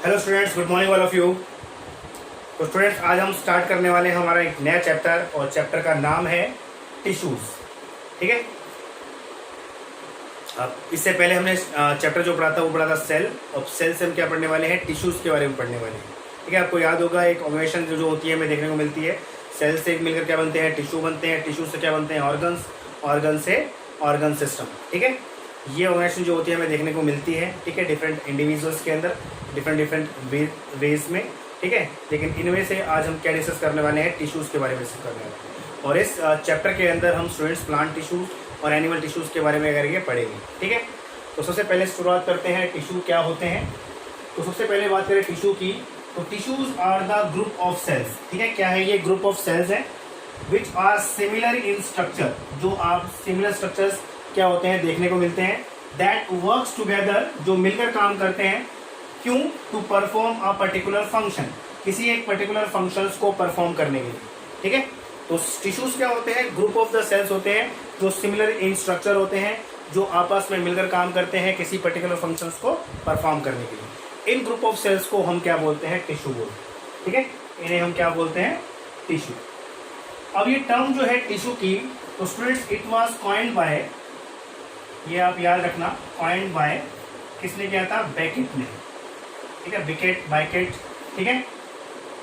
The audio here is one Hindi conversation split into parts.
Hello students, good morning all of you. तो स्टूडेंट्स, आज हम स्टार्ट करने वाले हैं हमारा एक नया चैप्टर, और चैप्टर का नाम है टिश्यूज। ठीक है। अब इससे पहले हमने चैप्टर जो पढ़ा था वो पढ़ा था सेल। अब सेल से हम क्या पढ़ने वाले हैं? टिश्यूज के बारे में पढ़ने वाले हैं। ठीक है। आपको याद होगा, एक ऑर्गेनाइजेशन जो होती है हमें देखने को मिलती है, सेल से मिलकर क्या बनते हैं? टिश्यू बनते हैं। टिश्यू से क्या बनते हैं? ऑर्गन्स। ऑर्गन से ऑर्गन सिस्टम। ठीक है। ये ऑर्गेनाइजेशन जो होती है हमें देखने को मिलती है, ठीक है, डिफरेंट इंडिविजुअल्स के अंदर, डिफरेंट वेज में। ठीक है। लेकिन इनमें से आज हम क्या डिस्कस करने वाले हैं? टिश्यूज़ के बारे में डिस्कस करने वाले हैं। और इस चैप्टर के अंदर हम स्टूडेंट्स प्लांट टिश्यूज़ और एनिमल टिश्यूज़ के बारे में करके पढ़ेंगे। ठीक है। तो सबसे पहले शुरुआत करते हैं, टिश्यू क्या होते हैं। तो सबसे पहले बात करें टिश्यू की, तो tissues are the group of cells. ठीक है। क्या है ये? ग्रुप ऑफ सेल्स है which are similar in structure. जो आप सिमिलर स्ट्रक्चर्स क्या होते हैं देखने को मिलते हैं, दैट वर्क्स टुगेदर, जो मिलकर काम करते हैं। क्यों? To perform a particular function, किसी एक पर्टिकुलर फंक्शंस को परफॉर्म करने के लिए। ठीक है। तो टिश्यूज क्या होते हैं? ग्रुप ऑफ द सेल्स होते हैं जो सिमिलर इन स्ट्रक्चर होते हैं, जो आपस में मिलकर काम करते हैं किसी पर्टिकुलर फंक्शंस को परफॉर्म करने के लिए। इन ग्रुप ऑफ सेल्स को हम क्या बोलते हैं? टिश्यू बोलते हैं। ठीक है। इन्हें हम क्या बोलते हैं? टिश्यू। अब ये टर्म जो है टिश्यू की, तो students it was coined bye, ये आप याद रखना, कॉइन्ड बाय किसने किया था? बेकेट ने। ठीक है। बिकेट, बाइकेट। ठीक है।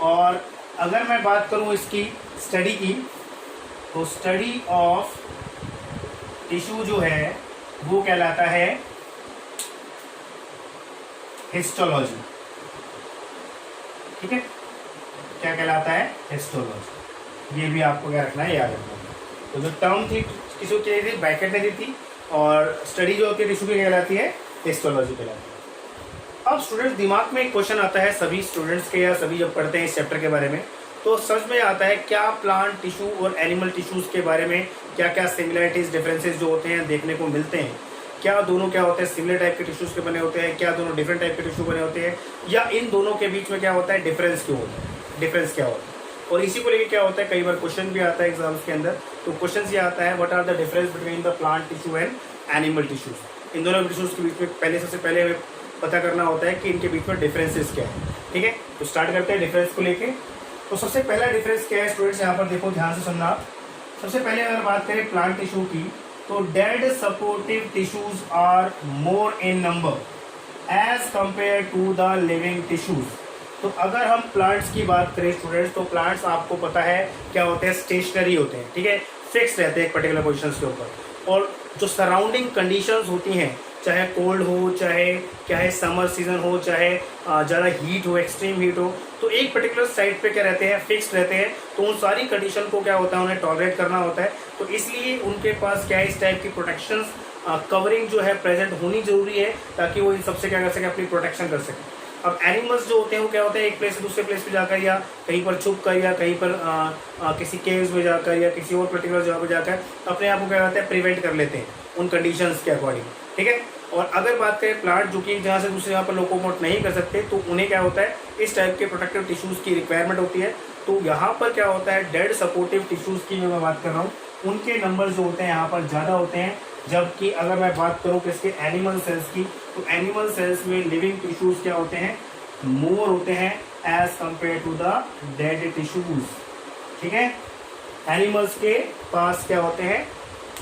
और अगर मैं बात करूं इसकी स्टडी की, तो स्टडी ऑफ टिश्यू जो है वो कहलाता है हिस्टोलॉजी। ठीक है। क्या कहलाता है? हिस्टोलॉजी। ये भी आपको क्या रखना है? याद रखना है। तो जो टर्म थी टिश्यू की थी, बैकेट ने दी थी, और स्टडी जो होती है टिश्यू की कहलाती है हिस्टोलॉजी कहलाती है। अब स्टूडेंट्स, दिमाग में एक क्वेश्चन आता है सभी स्टूडेंट्स के, या सभी जब पढ़ते हैं इस चैप्टर के बारे में, तो समझ में आता है क्या प्लांट टिश्यू और एनिमल टिश्यूज के बारे में क्या क्या सिमिलरिटीज, डिफरेंसेस जो होते हैं देखने को मिलते हैं। क्या दोनों क्या होते हैं? सिमिलर टाइप के टिश्यूज के बने होते हैं? क्या दोनों डिफरेंट टाइप के टिश्यू बने होते हैं? या इन दोनों के बीच में क्या होता है? डिफरेंस क्यों होता है? डिफरेंस क्या होता है? और इसी को लेकर क्या होता है, कई बार क्वेश्चन भी आता है एग्जाम्स के अंदर। तो क्वेश्चन ये आता है, what are the difference between the plant tissue and animal tissues. इन दोनों टिश्यूज के बीच में सबसे पहले हमें पता करना होता है कि इनके बीच में डिफरेंसेस क्या है। ठीक है। तो स्टार्ट करते हैं डिफरेंस को लेके। तो सबसे पहला डिफरेंस क्या है स्टूडेंट्स? यहाँ पर देखो, ध्यान से सुनना आप। सबसे पहले अगर बात करें प्लांट टिश्यू की, तो dead supportive tissues are more in number as compare to the living tissues. तो अगर हम प्लांट्स की बात करें स्टूडेंट्स, तो प्लांट्स आपको पता है क्या होते हैं? स्टेशनरी होते हैं। ठीक है। फिक्स रहते हैं एक पर्टिकुलर पोजिशन के ऊपर, और जो सराउंडिंग कंडीशंस होती हैं, चाहे कोल्ड हो, चाहे समर सीजन हो, चाहे ज़्यादा हीट हो, एक्सट्रीम हीट हो, तो एक पर्टिकुलर साइड पे क्या रहते हैं? फिक्स्ड रहते हैं। तो उन सारी कंडीशन को क्या होता है? उन्हें टॉलरेट करना होता है। तो इसलिए उनके पास क्या है? इस टाइप की प्रोटेक्शंस, कवरिंग जो है प्रेजेंट होनी जरूरी है, ताकि वो इन सबसे क्या कर सके? अपनी प्रोटेक्शन कर सके। अब एनिमल्स जो होते हैं वो क्या होते हैं? एक प्लेस से दूसरे प्लेस पे जाकर, या कहीं पर छुप कर, या कहीं पर किसी केव्स में जाकर, या किसी और पर्टिकुलर जगह पर जाकर अपने आप को क्या करते हैं? प्रिवेंट कर लेते हैं उन कंडीशंस के अकॉर्डिंग। ठीक है। और अगर बात करें प्लांट जो कि जहाँ से दूसरी जगह पर लोकोमोट नहीं कर सकते, तो उन्हें क्या होता है? इस टाइप के प्रोटेक्टिव टिश्यूज़ की रिक्वायरमेंट होती है। तो यहाँ पर क्या होता है? डेड सपोर्टिव टिश्यूज़ की जो मैं बात कर रहा हूँ, उनके नंबर जो होते हैं यहाँ पर ज़्यादा होते हैं। जबकि अगर मैं बात करूँ किसके? एनिमल सेल्स की, तो एनिमल सेल्स में लिविंग टिश्यूज़ क्या होते हैं? मोर होते हैं as compare to the dead tissues. ठीक है। एनिमल्स के पास क्या होते हैं?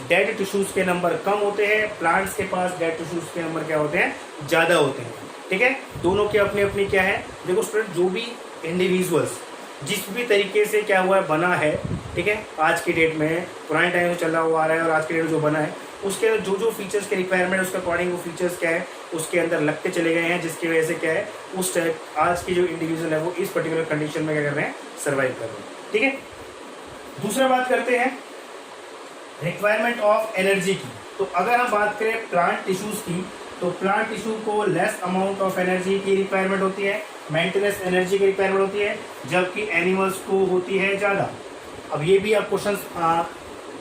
डेड टिश्यूज के नंबर कम होते हैं, प्लांट्स के पास डेड टिश्यूज के नंबर क्या होते हैं? ज़्यादा होते हैं। ठीक है। दोनों की अपनी अपनी क्या है? देखो स्टूडेंट, जो भी इंडिविजुअल्स जिस भी तरीके से क्या हुआ है, बना है, ठीक है, आज की डेट में, पुराने टाइम से चला हुआ आ रहा है, और आज की डेट में जो बना है, उसके अंदर जो जो फीचर्स के रिक्वायरमेंट है उसके अकॉर्डिंग वो फीचर्स क्या है उसके अंदर लगते चले गए हैं, जिसकी वजह से क्या है? उस टाइप आज की जो इंडिविजुअल है वो इस पर्टिकुलर कंडीशन में क्या कर रहे हैं? सर्वाइव कर रहे हैं। ठीक है। दूसरा बात करते हैं रिक्वायरमेंट ऑफ एनर्जी की। तो अगर हम बात करें प्लांट टिश्यूज की, तो प्लांट टिश्यू को लेस अमाउंट ऑफ एनर्जी की रिक्वायरमेंट होती है, मेंटेनेंस एनर्जी की रिक्वायरमेंट होती है, जबकि एनिमल्स को होती है ज़्यादा। अब ये भी आप क्वेश्चन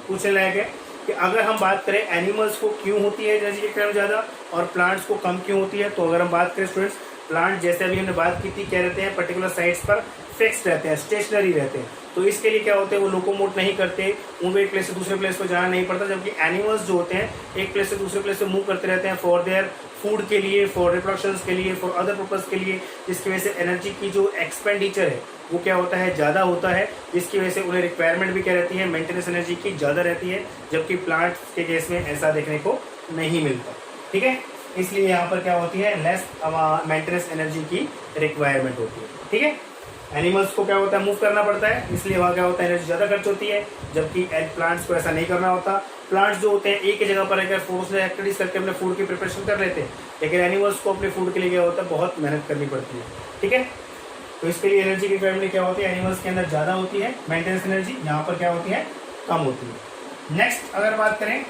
पूछने लायक है कि अगर हम बात करें एनिमल्स को क्यों होती है एनर्जी की रिक्वायरमेंट ज़्यादा और प्लांट्स को कम क्यों होती है। तो अगर हम बात करें स्टूडेंट्स, प्लांट जैसे अभी हमने बात की थी, क्या रहते हैं, पर्टिकुलर साइट्स पर फिक्स रहते हैं, स्टेशनरी रहते हैं। तो इसके लिए क्या होते हैं, वो लोकोमोट नहीं करते, उनको एक प्लेस से दूसरे प्लेस पर जाना नहीं पड़ता। जबकि एनिमल्स जो होते हैं एक प्लेस से दूसरे प्लेस से मूव करते रहते हैं फॉर देयर फूड के लिए, फॉर रिप्रोडक्शन के लिए, फॉर अदर पर्पज के लिए, जिसकी वजह से एनर्जी की जो एक्सपेंडिचर है वो क्या होता है, ज़्यादा होता है। जिसकी वजह से उन्हें रिक्वायरमेंट भी क्या रहती है, मेंटेनेंस एनर्जी की ज़्यादा रहती है। जबकि प्लांट के केस में ऐसा देखने को नहीं मिलता। ठीक है, इसलिए यहाँ पर क्या होती है, लेस मेंटेनेंस एनर्जी की रिक्वायरमेंट होती है। ठीक है, एनिमल्स को क्या होता है, मूव करना पड़ता है, इसलिए वहाँ क्या होता है, एनर्जी ज़्यादा खर्च होती है। जबकि प्लांट्स को ऐसा नहीं करना होता। प्लांट्स जो होते हैं एक ही जगह पर रहकर फोर्स एक्टिविटीज करके अपने फूड की प्रिपरेशन कर लेते हैं, लेकिन एनिमल्स को अपने फूड के लिए क्या होता है, बहुत मेहनत करनी पड़ती है। ठीक है, तो इसके लिए एनर्जी की रिक्वायरमेंट क्या होती है, एनिमल्स के अंदर ज़्यादा होती है मेंटेनेंस एनर्जी, यहाँ पर क्या होती है, कम होती है। नेक्स्ट अगर बात करें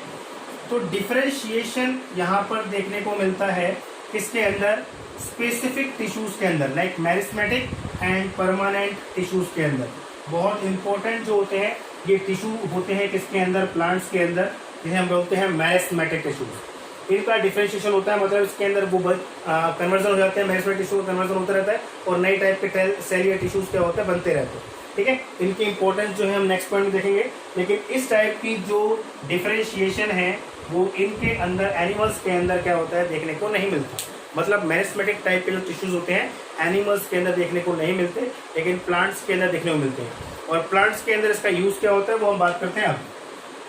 तो डिफरेंशिएशन यहाँ पर देखने को मिलता है किसके अंदर, स्पेसिफिक टिश्यूज के अंदर, like meristematic and permanent tissues के अंदर। बहुत इंपॉर्टेंट जो होते हैं ये टिश्यू होते हैं किसके अंदर, प्लांट्स के अंदर, जिन्हें हम बोलते हैं मेरिस्मेटिक टिश्यूज। इनका डिफरेंशिएशन होता है, मतलब इसके अंदर वो कन्वर्जन हो जाते हैं, मेरिस्मेटिक टिश्यू का कन्वर्जन होता रहता है और नई टाइप के सेल या टिश्यूज क्या होते हैं, बनते रहते हैं। ठीक है, इनकी इंपॉर्टेंस जो है हम नेक्स्ट पॉइंट में देखेंगे। लेकिन इस टाइप की जो डिफरेंशिएशन है वो इनके अंदर, एनिमल्स के अंदर क्या होता है, देखने को नहीं मिलता। मतलब मेरिस्मेटिक टाइप के जो टिश्यूज होते हैं एनिमल्स के अंदर देखने को नहीं मिलते, लेकिन प्लांट्स के अंदर देखने को मिलते हैं। और प्लांट्स के अंदर इसका यूज क्या होता है वो हम बात करते हैं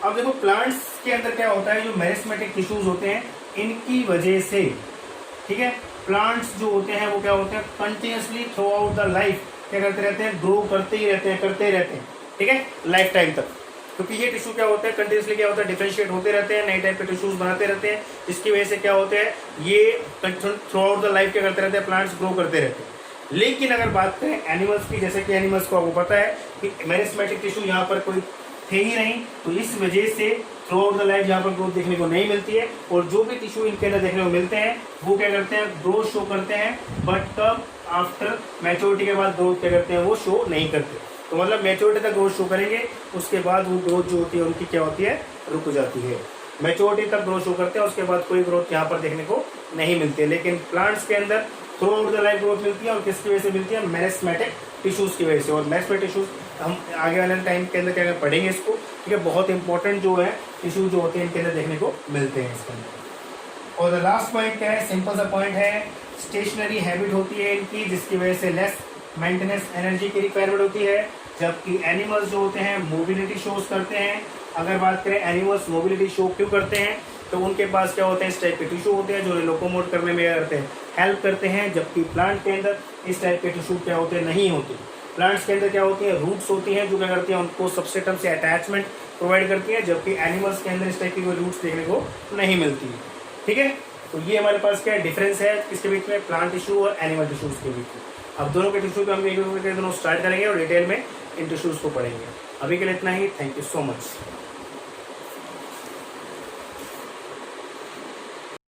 अब देखो प्लांट्स के अंदर क्या होता है, जो मेरिस्मेटिक टिश्यूज होते हैं इनकी वजह से, ठीक है, प्लांट्स जो होते हैं वो क्या होते हैं, continuously through out the life क्या करते रहते हैं, ग्रो करते ही रहते हैं। ठीक है, लाइफ टाइम तक। क्योंकि ये टिश्यू क्या होता है, कंटिन्यूसली क्या होता है, डिफरेंशिएट होते रहते हैं, नए टाइप के टिश्यूज बनाते रहते हैं। जिसकी वजह से क्या होते हैं, ये थ्रू आउट द लाइफ क्या करते रहते हैं, प्लांट्स ग्रो करते रहते हैं। लेकिन अगर बात करें एनिमल्स की, जैसे कि एनिमल्स को आपको पता है कि मेरिस्मेटिक टिश्यू यहाँ पर कोई थे ही नहीं, तो इस वजह से थ्रू आउट द लाइफ यहाँ पर ग्रोथ देखने को नहीं मिलती है। और जो भी टिश्यू इनके अंदर देखने को मिलते हैं वो क्या करते हैं, ग्रोथ शो करते हैं, बट तब आफ्टर मैच्योरिटी के बाद ग्रोथ क्या करते हैं, वो शो नहीं करते। तो मतलब मैच्योरिटी तक ग्रोथ शो करेंगे, उसके बाद वो ग्रोथ जो होती है उनकी क्या होती है, रुक जाती है। मैच्योरिटी तक ग्रोथ शो करते हैं, उसके बाद कोई ग्रोथ यहाँ पर देखने को नहीं मिलती है। लेकिन प्लांट्स के अंदर through out the life growth मिलती है, और किसकी वजह से मिलती है, मेरिस्मेटिक टिश्यूज की वजह से। और मेरिस्मेटिक टिश्यूज हम आगे वाले टाइम के अंदर क्या पढ़ेंगे इसको। ठीक है, बहुत इंपॉर्टेंट जो है टिश्यू जो होते हैं इनके अंदर देखने को मिलते हैं इसके अंदर। और द लास्ट पॉइंट क्या है, सिंपल सा पॉइंट है, स्टेशनरी हैबिट होती है इनकी, जिसकी वजह से लेस मेंटेनेंस एनर्जी की रिक्वायरमेंट होती है। जबकि एनिमल्स जो होते हैं मोबिलिटी शोज करते हैं। अगर बात करें एनिमल्स मोबिलिटी शो क्यों करते हैं, तो उनके पास क्या होते हैं, इस टाइप के टिश्यू होते हैं जो लोकोमोट करने में करते हैं, हेल्प करते हैं। जबकि प्लांट के अंदर इस टाइप के टिश्यू क्या होते हैं, नहीं होते। प्लांट्स के अंदर क्या होती है, रूट्स होती हैं जो क्या करती हैं, उनको सबस्ट्रेटम से अटैचमेंट प्रोवाइड करती है। जबकि एनिमल्स के अंदर इस टाइप की कोई रूट्स देखने को नहीं मिलती है। ठीक है, तो ये हमारे पास क्या डिफरेंस है किसके बीच में, प्लांट टिश्यू और एनिमल टिश्यूज के बीच में। अब दोनों के टिश्यू को हम एक दोनों स्टार्ट करेंगे और डिटेल में इन टिश्यूज को पढ़ेंगे। अभी के लिए इतना ही, थैंक यू सो मच।